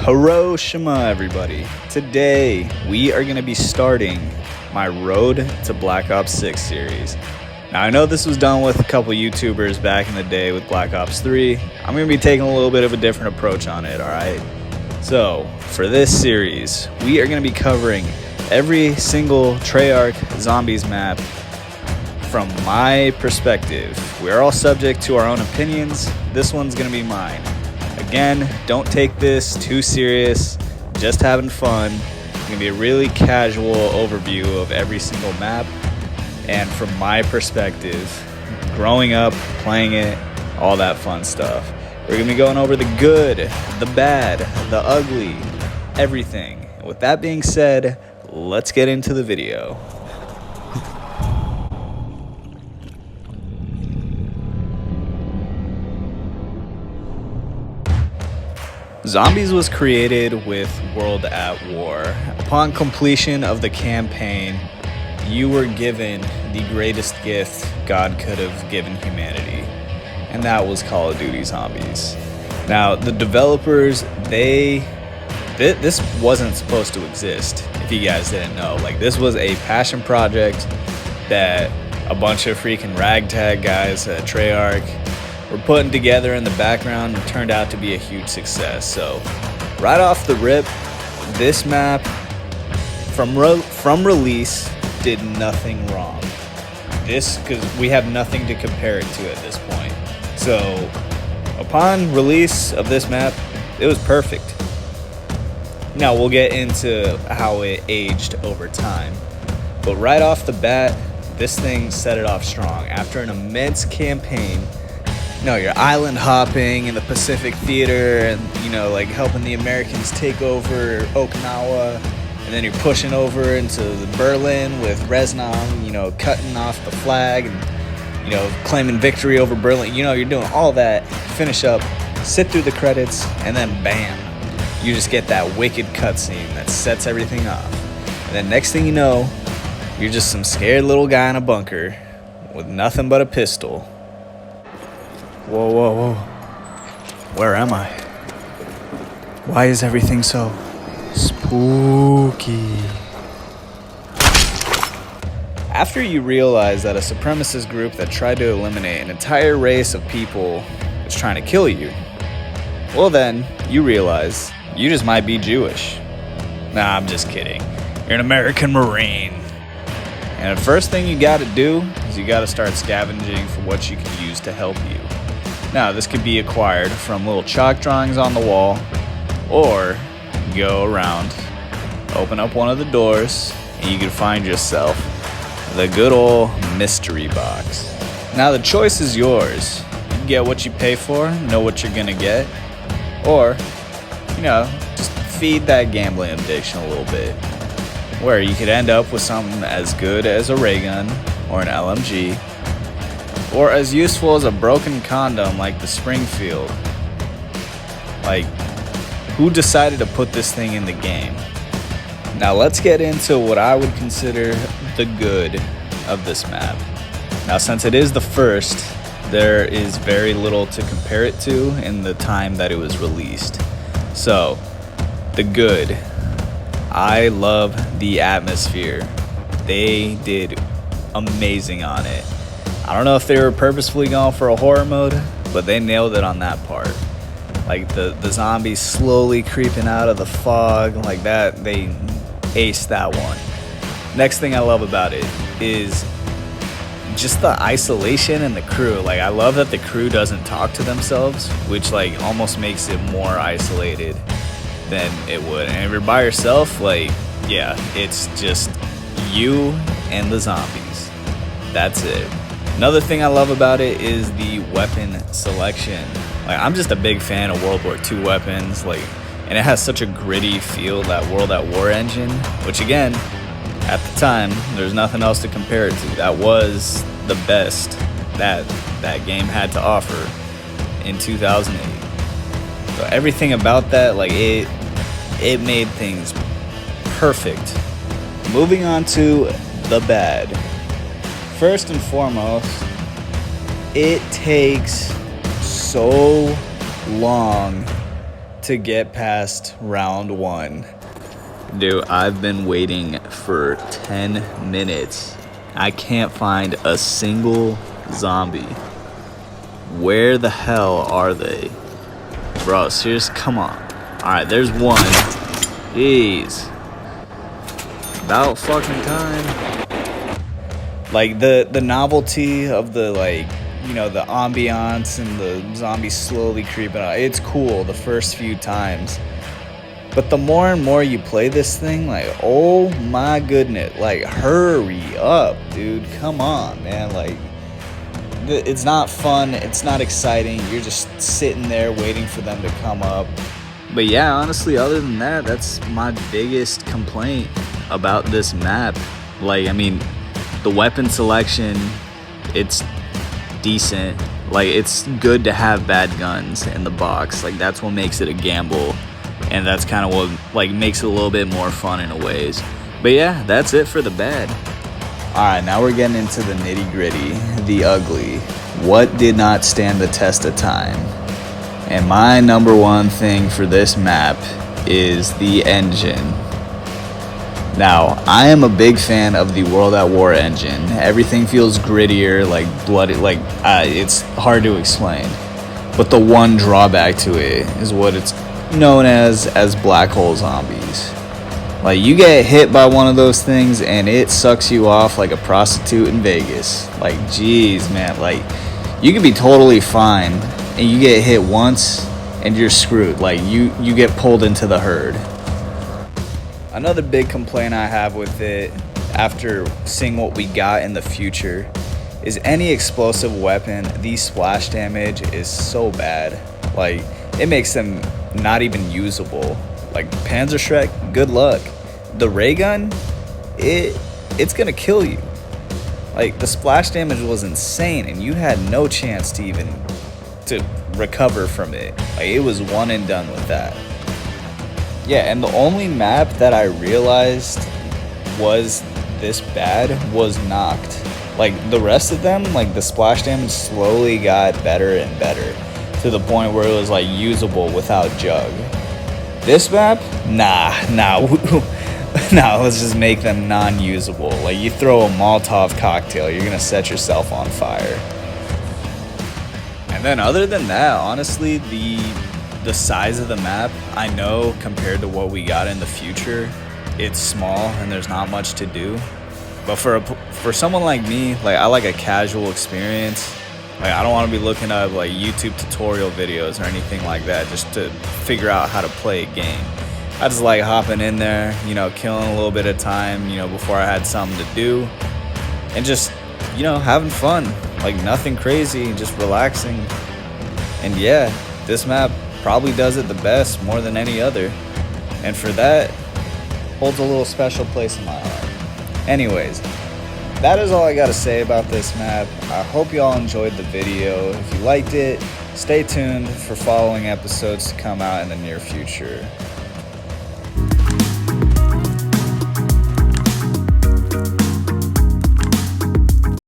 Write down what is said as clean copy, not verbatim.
Hiroshima, everybody. Today, we are going to be starting my Road to Black Ops 6 series. Now, I know this was done with a couple YouTubers back in the day with Black Ops 3. I'm going to be taking a little bit of a different approach on it, alright? So, for this series, we are going to be covering every single Treyarch Zombies map from my perspective. We're all subject to our own opinions. This one's going to be mine. Again, don't take this too serious, just having fun. It's going to be a really casual overview of every single map. And from my perspective, growing up, playing it, all that fun stuff. We're going to be going over the good, the bad, the ugly, everything. And with that being said, let's get into the video. Zombies was created with World at War. Upon completion of the campaign, you were given the greatest gift God could have given humanity, and that was Call of Duty Zombies. Now, the developers, this wasn't supposed to exist, if you guys didn't know. Like, this was a passion project that a bunch of freaking ragtag guys at Treyarch were putting together in the background and turned out to be a huge success. So right off the rip, this map from release did nothing wrong. Because we have nothing to compare it to at this point. So upon release of this map, it was perfect. Now we'll get into how it aged over time, but right off the bat, this thing set it off strong. After an immense campaign, you're island hopping in the Pacific Theater and, like helping the Americans take over Okinawa. And then you're pushing over into Berlin with Reznov, cutting off the flag and, claiming victory over Berlin. You're doing all that, finish up, sit through the credits, and then bam, you just get that wicked cutscene that sets everything off. And then next thing you know, you're just some scared little guy in a bunker with nothing but a pistol. Whoa, whoa, whoa. Where am I? Why is everything so spooky? After you realize that a supremacist group that tried to eliminate an entire race of people was trying to kill you, well then, you realize you just might be Jewish. Nah, I'm just kidding. You're an American Marine. And the first thing you gotta do is you gotta start scavenging for what you can use to help you. Now, this could be acquired from little chalk drawings on the wall, or go around, open up one of the doors, and you can find yourself the good old mystery box. Now, the choice is yours. You can get what you pay for, know what you're gonna get, or, just feed that gambling addiction a little bit, where you could end up with something as good as a ray gun or an LMG, or as useful as a broken condom like the Springfield. Like, who decided to put this thing in the game? Now let's get into what I would consider the good of this map. Now, since it is the first, there is very little to compare it to in the time that it was released. So, the good. I love the atmosphere. They did amazing on it. I don't know if they were purposefully going for a horror mode, but they nailed it on that part. Like the zombies slowly creeping out of the fog, like that, they aced that one. Next thing I love about it is just the isolation and the crew. Like, I love that the crew doesn't talk to themselves, which almost makes it more isolated than it would. And if you're by yourself, it's just you and the zombies. That's it. Another thing I love about it is the weapon selection. I'm just a big fan of World War II weapons, and it has such a gritty feel, that World at War engine, which again, at the time, there's nothing else to compare it to. That was the best that game had to offer in 2008. So everything about that, it made things perfect. Moving on to the bad. First and foremost, it takes so long to get past round 1. Dude, I've been waiting for 10 minutes. I can't find a single zombie. Where the hell are they? Bro, seriously, come on. Alright, there's one. Jeez. About fucking time. Like, the novelty of the, like, you know, the ambiance and the zombies slowly creeping out. It's cool the first few times. But the more and more you play this thing, like, oh my goodness, like, hurry up, dude. Come on, man. Like, it's not fun. It's not exciting. You're just sitting there waiting for them to come up. But yeah, honestly, other than that, that's my biggest complaint about this map. Like, I mean, the weapon selection, it's decent. Like, it's good to have bad guns in the box. Like, that's what makes it a gamble. And that's kind of what, like, makes it a little bit more fun in a ways. But yeah, that's it for the bad. Alright, now we're getting into the nitty gritty, the ugly. What did not stand the test of time? And my number one thing for this map is the engine. Now, I am a big fan of the World at War engine. Everything feels grittier, like bloody, like it's hard to explain. But the one drawback to it is what it's known as black hole zombies. Like, you get hit by one of those things and it sucks you off like a prostitute in Vegas. Like, geez, man, like, you could be totally fine and you get hit once and you're screwed. Like, you get pulled into the herd. Another big complaint I have with it, after seeing what we got in the future, is any explosive weapon, the splash damage is so bad. Like, it makes them not even usable. Like, Panzerschreck, good luck. The ray gun, it's gonna kill you. Like, the splash damage was insane and you had no chance to even to recover from it. Like, it was one and done with that. Yeah, and the only map that I realized was this bad was Nacht. Like, the rest of them, like, the splash damage slowly got better and better to the point where it was, like, usable without Jug. This map? Nah, let's just make them non-usable. Like, you throw a Molotov cocktail, you're gonna set yourself on fire. And then other than that, honestly, the size of the map, I know compared to what we got in the future, it's small and there's not much to do. But for someone like me, like, I like a casual experience. Like, I don't want to be looking up like YouTube tutorial videos or anything like that just to figure out how to play a game. I just like hopping in there, you know, killing a little bit of time, you know, before I had something to do, and just, you know, having fun. Like, nothing crazy, just relaxing. And yeah, this map probably does it the best, more than any other. And for that, holds a little special place in my heart. Anyways, that is all I got to say about this map. I hope you all enjoyed the video. If you liked it, stay tuned for following episodes to come out in the near future.